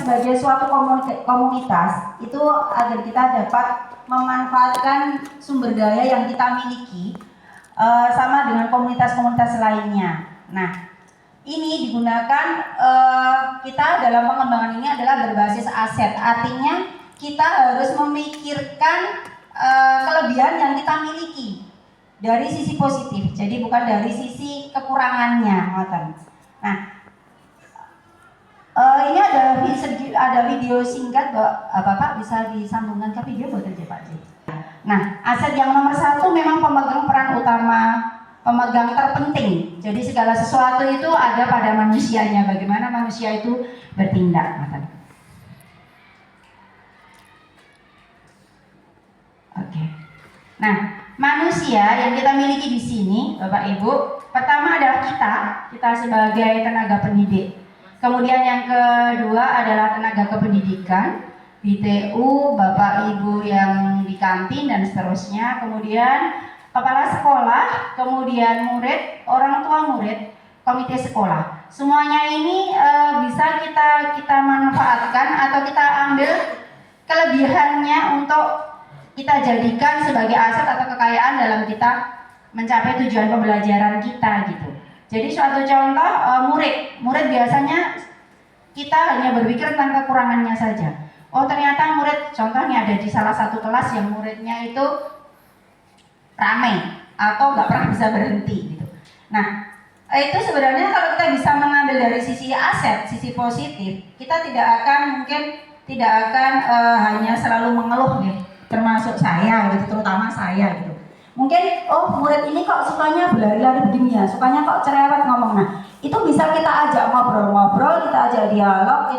sebagai suatu komunitas itu agar kita dapat memanfaatkan sumber daya yang kita miliki sama dengan komunitas-komunitas lainnya. Nah, ini digunakan kita dalam pengembangan ini adalah berbasis aset. Artinya kita harus memikirkan kelebihan yang kita miliki dari sisi positif. Jadi bukan dari sisi kekurangannya. Nah, ini ada video singkat, Bapak bisa disambungkan ke video buat aja Pak. Nah, aset yang nomor 1 memang pemegang peran utama, pemegang terpenting. Jadi segala sesuatu itu ada pada manusianya. Bagaimana manusia itu bertindak. Oke. Nah, manusia yang kita miliki di sini, Bapak Ibu, pertama adalah kita sebagai tenaga pendidik. Kemudian yang kedua adalah tenaga kependidikan, BTU, Bapak Ibu yang di kantin dan seterusnya. Kemudian kepala sekolah, kemudian murid, orang tua murid, komite sekolah. Semuanya ini bisa kita manfaatkan atau kita ambil kelebihannya untuk kita jadikan sebagai aset atau kekayaan dalam kita mencapai tujuan pembelajaran kita gitu. Jadi suatu contoh murid biasanya kita hanya berpikir tentang kekurangannya saja. Oh ternyata murid contohnya ada di salah satu kelas yang muridnya itu ramai atau nggak pernah bisa berhenti gitu. Nah itu sebenarnya kalau kita bisa mengambil dari sisi aset, sisi positif, kita tidak akan hanya selalu mengeluh gitu. Termasuk saya gitu, terutama saya gitu. Mungkin murid ini kok sukanya berlari-lari begini ya, sukanya kok cerewet ngomong. Nah itu bisa kita ajak ngobrol-ngobrol, kita ajak dialog,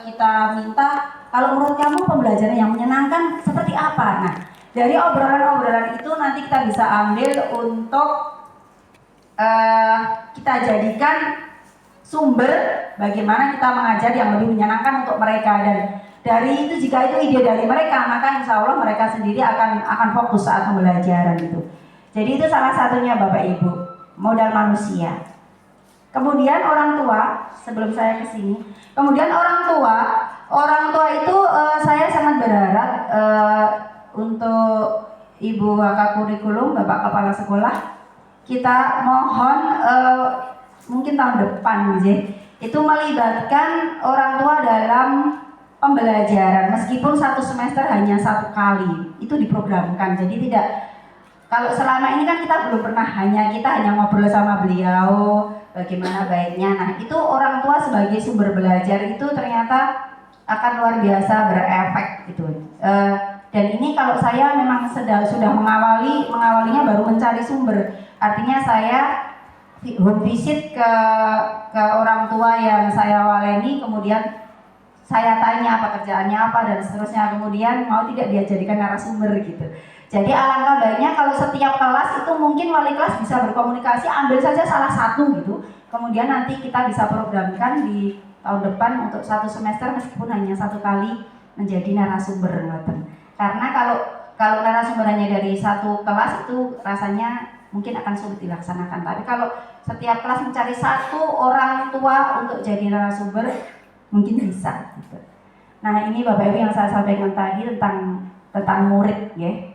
kita minta kalau menurut kamu pembelajaran yang menyenangkan seperti apa. Nah dari obrolan-obrolan itu nanti kita bisa ambil untuk kita jadikan sumber bagaimana kita mengajar yang lebih menyenangkan untuk mereka. Dan dari itu, jika itu ide dari mereka, maka insya Allah mereka sendiri akan fokus saat pembelajaran itu. Jadi itu salah satunya Bapak Ibu, modal manusia. Kemudian orang tua, sebelum saya ke sini, kemudian orang tua itu saya sangat berharap untuk Ibu Wakak Kurikulum, Bapak Kepala Sekolah, kita mohon mungkin tahun depan itu melibatkan orang tua dalam pembelajaran, meskipun satu semester hanya 1 kali itu diprogramkan. Jadi tidak, kalau selama ini kan kita belum pernah, kita hanya ngobrol sama beliau bagaimana baiknya. Nah itu orang tua sebagai sumber belajar itu ternyata akan luar biasa berefek gitu. Dan ini kalau saya memang sudah mengawalinya baru mencari sumber. Artinya saya home visit ke orang tua yang saya waleni, kemudian saya tanya apa kerjaannya apa dan seterusnya, kemudian mau tidak dia jadikan narasumber gitu. Jadi alangkah baiknya kalau setiap kelas itu mungkin wali kelas bisa berkomunikasi, ambil saja salah satu gitu, kemudian nanti kita bisa programkan di tahun depan untuk 1 semester meskipun hanya 1 kali menjadi narasumber. Karena kalau narasumbernya dari 1 kelas itu rasanya mungkin akan sulit dilaksanakan. Tapi kalau setiap kelas mencari 1 orang tua untuk jadi narasumber, mungkin bisa gitu. Nah ini Bapak Ibu yang saya sampaikan tadi tentang murid ya.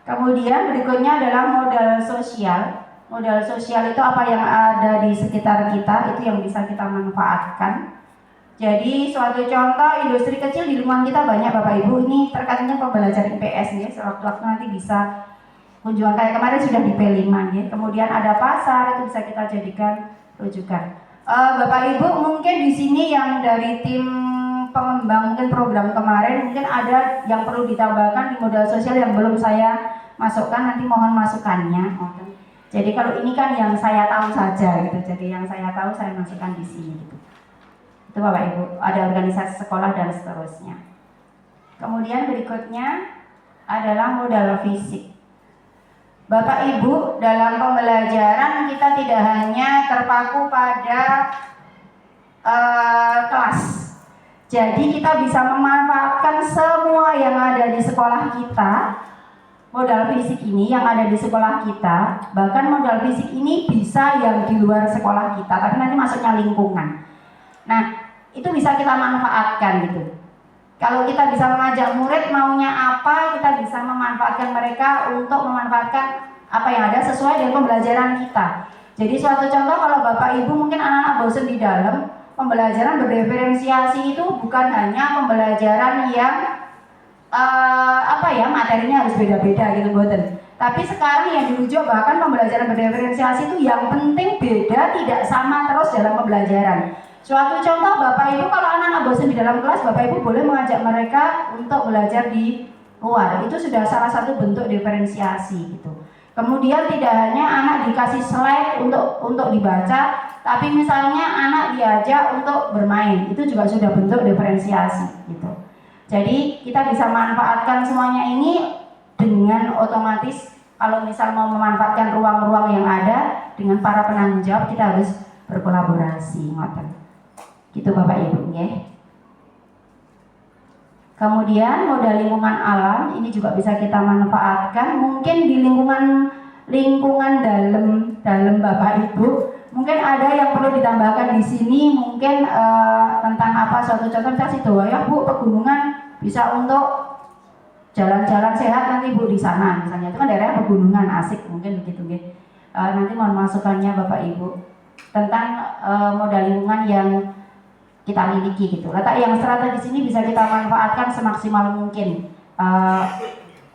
Kemudian berikutnya adalah modal sosial. Modal sosial itu apa yang ada di sekitar kita, itu yang bisa kita manfaatkan. Jadi suatu contoh industri kecil di lingkungan kita banyak Bapak Ibu. Ini terkadang pembelajaran IPS ya, sewaktu-waktu nanti bisa kunjungan kayak kemarin sudah di P5 ya. Kemudian ada pasar, itu bisa kita jadikan rujukan. Bapak Ibu mungkin di sini yang dari tim pengembang mungkin program kemarin mungkin ada yang perlu ditambahkan di modal sosial yang belum saya masukkan, nanti mohon masukannya. Jadi kalau ini kan yang saya tahu saja gitu, jadi yang saya tahu saya masukkan di sini gitu. Itu Bapak Ibu, ada organisasi sekolah dan seterusnya. Kemudian berikutnya adalah modal fisik. Bapak Ibu, dalam pembelajaran kita tidak hanya terpaku pada kelas. Jadi kita bisa memanfaatkan semua yang ada di sekolah kita. Modal fisik ini yang ada di sekolah kita, bahkan modal fisik ini bisa yang di luar sekolah kita, tapi nanti masuknya lingkungan. Nah, itu bisa kita manfaatkan gitu. Kalau kita bisa mengajak murid maunya apa, kita bisa memanfaatkan mereka untuk memanfaatkan apa yang ada sesuai dengan pembelajaran kita. Jadi suatu contoh, kalau Bapak Ibu mungkin anak-anak bosan di dalam, pembelajaran berdiferensiasi itu bukan hanya pembelajaran yang materinya harus beda-beda gitu, boten. Tapi sekarang yang dirujuk bahkan pembelajaran berdiferensiasi itu yang penting beda, tidak sama terus dalam pembelajaran. Suatu contoh, Bapak Ibu kalau anak-anak bosan di dalam kelas, Bapak Ibu boleh mengajak mereka untuk belajar di luar. Itu sudah salah satu bentuk diferensiasi gitu. Kemudian tidak hanya anak dikasih slide untuk dibaca, tapi misalnya anak diajak untuk bermain, itu juga sudah bentuk diferensiasi gitu. Jadi kita bisa manfaatkan semuanya ini dengan otomatis. Kalau misal mau memanfaatkan ruang-ruang yang ada dengan para penanggung jawab, kita harus berkolaborasi, ngoten. Gitu Bapak Ibu ya. Kemudian modal lingkungan alam ini juga bisa kita manfaatkan. Mungkin di lingkungan dalam Bapak Ibu, mungkin ada yang perlu ditambahkan di sini. Mungkin tentang apa, suatu contoh kita Sidoarjo Bu, pegunungan bisa untuk jalan-jalan sehat nanti Bu di sana misalnya, itu kan daerah pegunungan asik, mungkin begitu ya. Nanti mohon masukannya Bapak Ibu tentang modal lingkungan yang kita miliki gitu. Letak yang strategis ini bisa kita manfaatkan semaksimal mungkin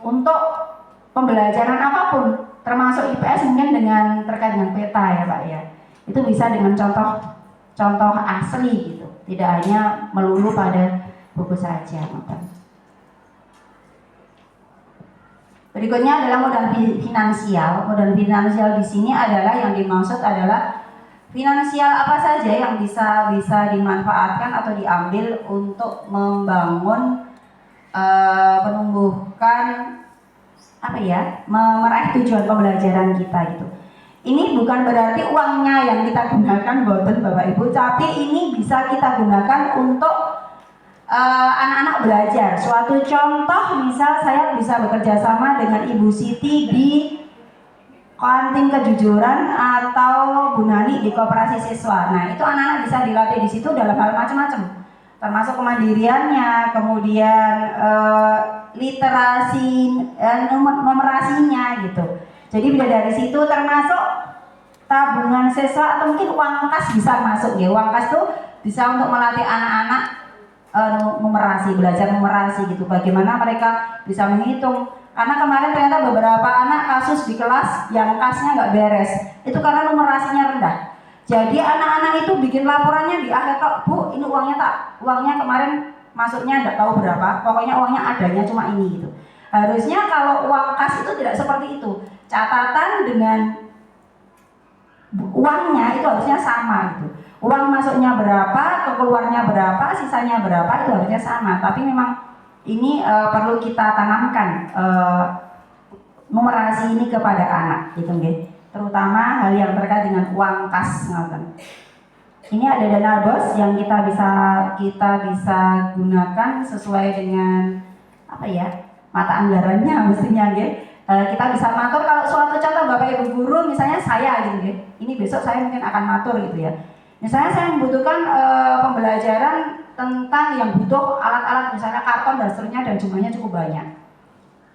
untuk pembelajaran apapun, termasuk IPS mungkin dengan terkait dengan peta ya Pak ya. Itu bisa dengan contoh asli gitu, tidak hanya melulu pada buku saja. Berikutnya adalah modal finansial. Modal finansial di sini adalah yang dimaksud adalah finansial apa saja yang bisa dimanfaatkan atau diambil untuk membangun, menumbuhkan meraih tujuan pembelajaran kita gitu. Ini bukan berarti uangnya yang kita gunakan boten Bapak Ibu, tapi ini bisa kita gunakan untuk anak-anak belajar. Suatu contoh, misal saya bisa bekerja sama dengan Ibu Siti di kantin kejujuran atau Bu Nani di koperasi siswa. Nah, itu anak-anak bisa dilatih di situ dalam hal macam-macam, termasuk kemandiriannya, kemudian literasi, numerasinya gitu. Jadi bisa dari situ, termasuk tabungan siswa atau mungkin uang kas bisa masuk ya. Uang kas tuh bisa untuk melatih anak-anak numerasi, belajar numerasi gitu. Bagaimana mereka bisa menghitung. Karena kemarin ternyata beberapa anak kasus di kelas yang kasnya nggak beres, itu karena numerasinya rendah. Jadi anak-anak itu bikin laporannya di akhir, kok Bu ini uangnya kemarin masuknya nggak tahu berapa, pokoknya uangnya adanya cuma ini gitu. Harusnya kalau uang kas itu tidak seperti itu, catatan dengan uangnya itu harusnya sama gitu. Uang masuknya berapa, keluarnya berapa, sisanya berapa, itu harusnya sama. Tapi memang ini perlu kita tanamkan numerasi ini kepada anak gitu nggih. Terutama hal yang terkait dengan uang kas ngoten. Ini ada dana bos yang kita bisa gunakan sesuai dengan mata anggarannya mestinya nggih. Kita bisa matur kalau suatu contoh Bapak Ibu guru, misalnya saya gitu nggih. Ini besok saya mungkin akan matur gitu ya. Misalnya saya membutuhkan pembelajaran tentang yang butuh alat-alat, misalnya karton dan seterusnya, dan jumlahnya cukup banyak.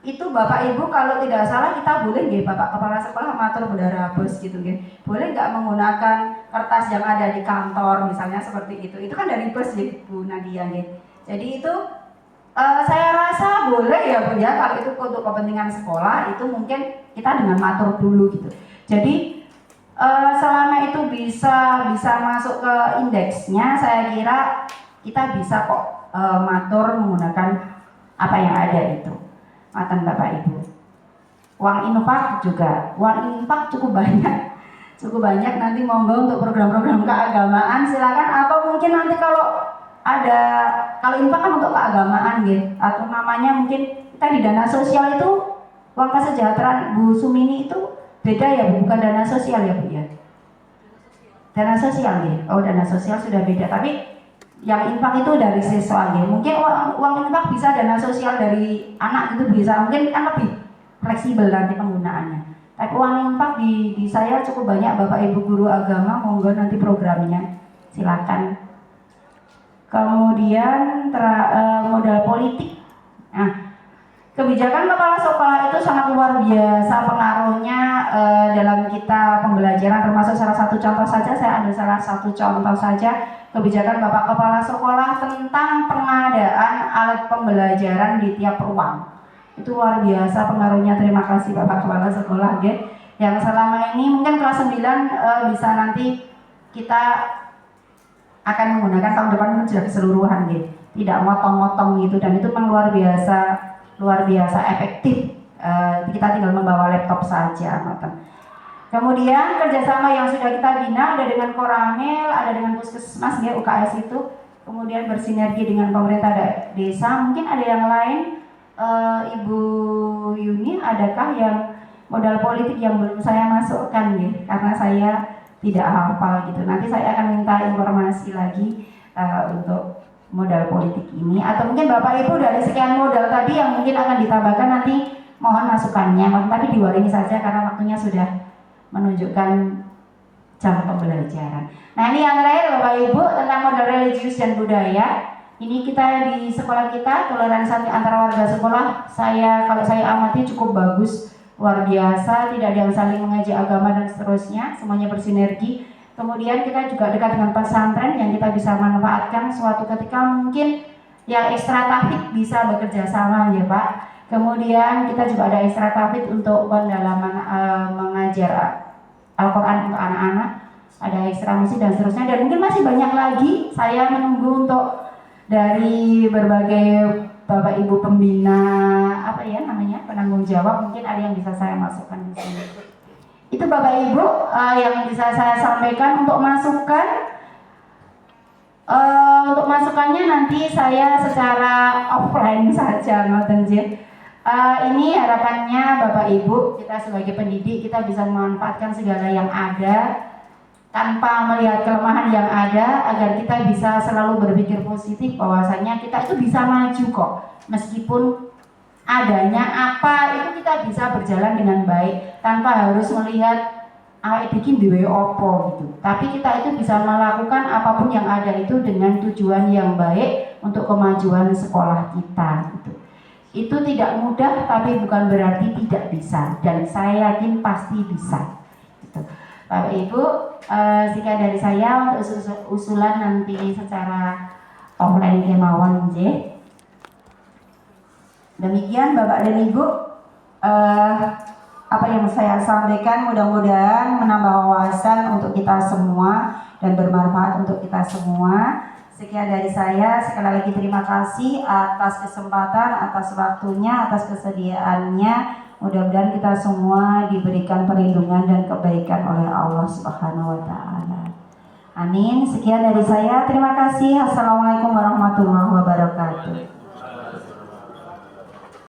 Itu Bapak Ibu kalau tidak salah kita boleh nggih, Bapak Kepala Sekolah matur bendara bos gitu nggih. Boleh nggak menggunakan kertas yang ada di kantor misalnya seperti itu. Itu kan dari bos ya Bu Nadia nggih. Jadi itu saya rasa boleh ya Bu ya, kalau itu untuk kepentingan sekolah itu mungkin kita dengan matur dulu gitu. Jadi selama itu bisa masuk ke indeksnya, saya kira kita bisa kok matur menggunakan apa yang ada itu. Maten Bapak Ibu. Uang infak juga, uang infak cukup banyak nanti monggo untuk program-program keagamaan silakan, atau mungkin nanti kalau infak kan untuk keagamaan gitu, atau namanya mungkin kita di dana sosial itu uang kesejahteraan Bu Sumini itu beda ya Bu, bukan dana sosial ya Bu ya. Dana sosial ya. Oh, dana sosial sudah beda, tapi yang infak itu dari siswa ya. Mungkin uang infak bisa dana sosial dari anak itu bisa, mungkin kan lebih fleksibel nanti penggunaannya. Tapi uang infak di saya cukup banyak Bapak Ibu guru agama, monggo nanti programnya silakan kemudian modal politik. Nah, kebijakan kepala sekolah itu sangat luar biasa pengaruhnya dalam kita pembelajaran, termasuk salah satu contoh saja, saya ambil salah satu contoh saja, kebijakan Bapak Kepala Sekolah tentang pengadaan alat pembelajaran di tiap ruang. Itu luar biasa pengaruhnya, terima kasih Bapak Kepala Sekolah ya. Yang selama ini mungkin kelas 9 bisa nanti kita akan menggunakan tahun depan sudah keseluruhan gitu, tidak motong-motong gitu, dan itu memang luar biasa efektif. Kita tinggal membawa laptop saja. Kemudian kerjasama yang sudah kita bina ada dengan Koramil, ada dengan Puskesmas ya, UKS itu, kemudian bersinergi dengan pemerintah desa. Mungkin ada yang lain, Ibu Yuni, adakah yang modal politik yang belum saya masukkan ya, karena saya tidak hafal gitu. Nanti saya akan minta informasi lagi untuk modal politik ini, atau mungkin Bapak Ibu dari sekian modal tadi yang mungkin akan ditambahkan, nanti mohon masukannya, tapi di luar ini saja karena waktunya sudah menunjukkan jam pembelajaran. Nah, ini yang terakhir Bapak Ibu tentang modal religius dan budaya. Ini kita di sekolah kita, toleransi antara warga sekolah, kalau saya amati cukup bagus, luar biasa, tidak ada yang saling mengejek agama dan seterusnya, semuanya bersinergi. Kemudian kita juga dekat dengan pesantren yang kita bisa manfaatkan suatu ketika mungkin yang ekstra tahfidz bisa bekerja sama ya Pak. Kemudian kita juga ada ekstra tahfidz untuk pendalaman mengajar Al-Quran untuk anak-anak, ada ekstra musik dan seterusnya, dan mungkin masih banyak lagi. Saya menunggu untuk dari berbagai Bapak Ibu pembina penanggung jawab, mungkin ada yang bisa saya masukkan di sini. Itu Bapak Ibu yang bisa saya sampaikan untuk masukan. Untuk masukannya nanti saya secara offline saja, ini harapannya Bapak Ibu, kita sebagai pendidik kita bisa memanfaatkan segala yang ada tanpa melihat kelemahan yang ada, agar kita bisa selalu berpikir positif bahwasanya kita itu bisa maju kok, meskipun adanya apa itu kita bisa berjalan dengan baik tanpa harus melihat bikin di opo gitu. Tapi kita itu bisa melakukan apapun yang ada itu dengan tujuan yang baik untuk kemajuan sekolah kita gitu. Itu tidak mudah, tapi bukan berarti tidak bisa, dan saya yakin pasti bisa gitu. Bapak Ibu, sekian dari saya untuk usulan nanti secara offline kemauan J. Demikian Bapak dan Ibu, apa yang saya sampaikan mudah-mudahan menambah wawasan untuk kita semua dan bermanfaat untuk kita semua. Sekian dari saya, sekali lagi terima kasih atas kesempatan, atas waktunya, atas kesediaannya. Mudah-mudahan kita semua diberikan perlindungan dan kebaikan oleh Allah Subhanahu wa Ta'ala. Amin. Sekian dari saya, terima kasih. Assalamualaikum warahmatullahi wabarakatuh.